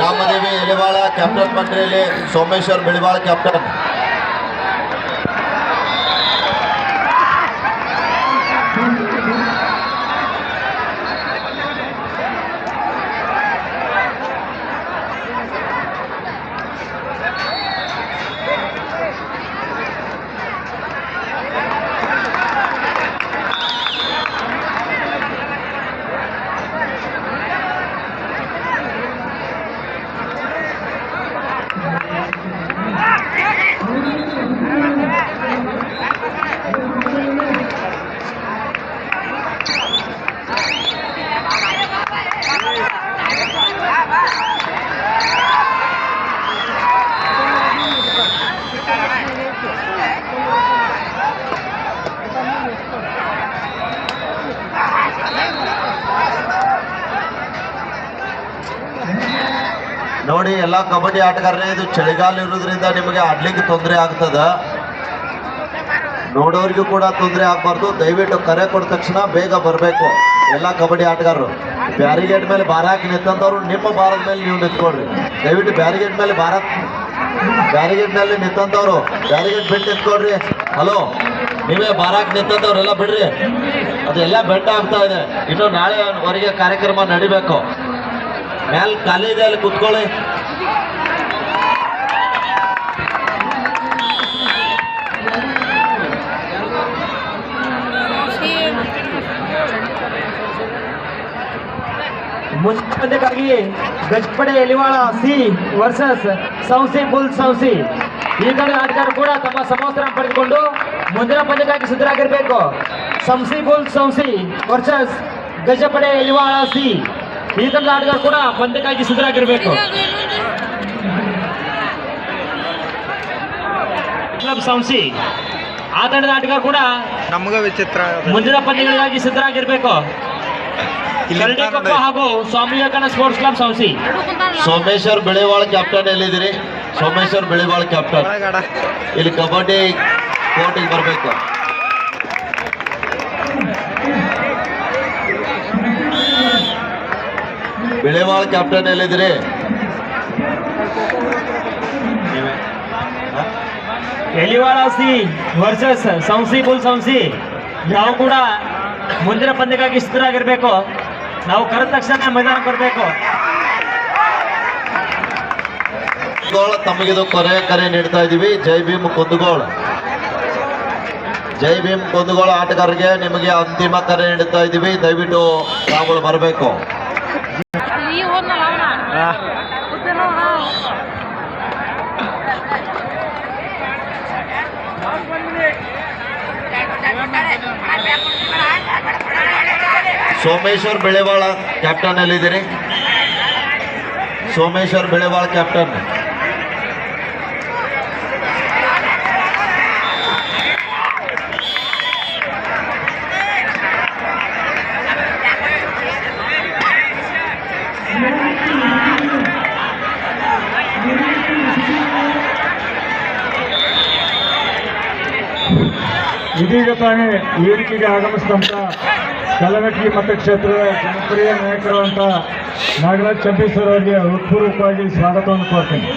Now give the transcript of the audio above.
Ramadevi ಎಲಿವಾಳ captain ಮಂತ್ರಿಯಲ್ಲಿ Someshwar Belivala captain. ನೋಡಿ ಎಲ್ಲ ಕಬಡ್ಡಿ ಆಟಗಾರರೇ, ಇದು ಚಳಿಗಾಲ ಇರೋದ್ರಿಂದ ನಿಮಗೆ ಆಡ್ಲಿಕ್ಕೆ ತೊಂದರೆ ಆಗ್ತದ. ನೋಡೋರಿಗೂ ಕೂಡ ತೊಂದರೆ ಆಗ್ಬಾರ್ದು. ದಯವಿಟ್ಟು ಕರೆ ಕೊಟ್ಟ ತಕ್ಷಣ ಬೇಗ ಬರಬೇಕು ಎಲ್ಲ ಕಬಡ್ಡಿ ಆಟಗಾರರು. ಬ್ಯಾರಿಗೇಡ್ ಮೇಲೆ ಭಾರ ಹಾಕಿ ನಿಂತಂಥವ್ರು ನಿಮ್ಮ ಭಾರದ ಮೇಲೆ ನೀವು ನಿಂತ್ಕೊಳ್ರಿ. ದಯವಿಟ್ಟು ಬ್ಯಾರಿಗೇಡ್ ಮೇಲೆ ಬ್ಯಾರಿಗೇಡ್ ನಲ್ಲಿ ನಿಂತಂಥವ್ರು ಬ್ಯಾರಿಗೇಡ್ ಬಿಟ್ಟು ನಿಂತ್ಕೊಳ್ರಿ. ಹಲೋ, ನೀವೇ ಭಾರ ಹಾಕಿ ನಿಂತಂಥವ್ರೆಲ್ಲ ಬಿಡ್ರಿ. ಅದೆಲ್ಲ ಬೆಂಡ್ ಆಗ್ತಾ ಇದೆ. ಇನ್ನು ನಾಳೆವರೆಗೆ ಕಾರ್ಯಕ್ರಮ ನಡಿಬೇಕು. ಮೇಲೆ ಖಾಲಿ ಇದೆ, ಅಲ್ಲಿ ಕೂತ್ಕೊಳ್ಳಿ. ಮುಂಚೆಗಾಗಿ ಗಜಪಡೆ ಎಲಿವಾಳ ಸಿ ವರ್ಸಸ್ ಸೌಸಿ ಬುಲ್ ಸೌಸಿ. ಈ ಕಡೆ ಆಟಗಾರರು ಕೂಡ ತಮ್ಮ ಸಮವಸ್ತ್ರ ಪಡೆದುಕೊಂಡು ಮುಂದಿನ ಪಂದ್ಯಕ್ಕಾಗಿ ಸಿದ್ಧರಾಗಿರಬೇಕು. ಸೌಸಿ ಬುಲ್ ಸೌಸಿ ವರ್ಸಸ್ ಗಜಪಡೆ ಎಲಿವಾಳ ಸಿ. ಈ ತಂಡದ ಆಟಗಾರರು ಕೂಡ ಪಂದ್ಯಕ್ಕಾಗಿ ಸಿದ್ಧರಾಗಿರಬೇಕು. ಕ್ಲಬ್ ಸೌಸಿ ಆ ತಂಡದ ಆಟಗಾರರು ಕೂಡ ನಮಗೆ ವಿಚಿತ್ರ ಮುಂದಿನ ಪಂದ್ಯಗಳಿಗಾಗಿ ಸಿದ್ಧರಾಗಿರಬೇಕು. ಹಾಗೂ ಸ್ವಾಮಿ ವಿವೇಕಾನಂದ ಸ್ಪೋರ್ಟ್ಸ್ ಕ್ಲಬ್ ಸೌಸಿ. ಸೋಮೇಶ್ವರ್ ಬೆಳಿವಾಳ ಕ್ಯಾಪ್ಟನ್ ಎಲ್ಲಿದ್ದೀರಿ? ಸೋಮೇಶ್ವರ್ ಬೆಳಿವಾಳ ಕ್ಯಾಪ್ಟನ್ ಇಲ್ಲಿ ಕಬಡ್ಡಿ ಕೋರ್ಟಿಗೆ ಬರಬೇಕು. ಬೆಳಿವಾಳ ಕ್ಯಾಪ್ಟನ್ ಎಲ್ಲಿದ್ದೀರಿ? ಎಲಿವಾಳ ಸಿ ವರ್ಸಸ್ ಸೌಸಿ ಬುಲ್ ಸೌಸಿ. ನಾವು ಕೂಡ ಮುಂದಿನ ಪಂದ್ಯಕ್ಕಾಗಿ ಸಿದ್ಧರಾಗಿರ್ಬೇಕು. ನಾವು ಕರೆದ ತಕ್ಷಣ ಮೈದಾನಕ್ಕೆ ಬರಬೇಕು. ತಮಗಿದು ಕರೆ ನೀಡ್ತಾ ಇದ್ದೀವಿ. ಜೈ ಭೀಮ್ ಕುಂದಗೋಳ. ಜೈ ಭೀಮ್ ಕುಂದಗೋಳ ಆಟಗಾರರಿಗೆ ನಿಮಗೆ ಅಂತಿಮ ಕರೆ ನೀಡ್ತಾ ಇದ್ದೀವಿ. ದಯವಿಟ್ಟು ತಾವುಗಳು ಬರಬೇಕು. ಸೋಮೇಶ್ವರ್ ಬೆಳೆವಾಳ ಕ್ಯಾಪ್ಟನ್ ಎಲ್ಲಿದ್ದೀರಿ? ಸೋಮೇಶ್ವರ್ ಬೆಳೆವಾಳ ಕ್ಯಾಪ್ಟನ್. ಇದೀಗ ತಾನೇ ವೇದಿಕೆಗೆ ಆಗಮಿಸಿದಂಥ ಕಲಘಟಗಿ ಮತಕ್ಷೇತ್ರದ ಜನಪ್ರಿಯ ನಾಯಕರಾದಂಥ ನಾಗರಾಜ್ ಚಂಪೇಶ್ವರ್ ಅವರಿಗೆ ಹೃತ್ಪೂರ್ವಕವಾಗಿ ಸ್ವಾಗತವನ್ನು ಕೋರ್ತೇನೆ.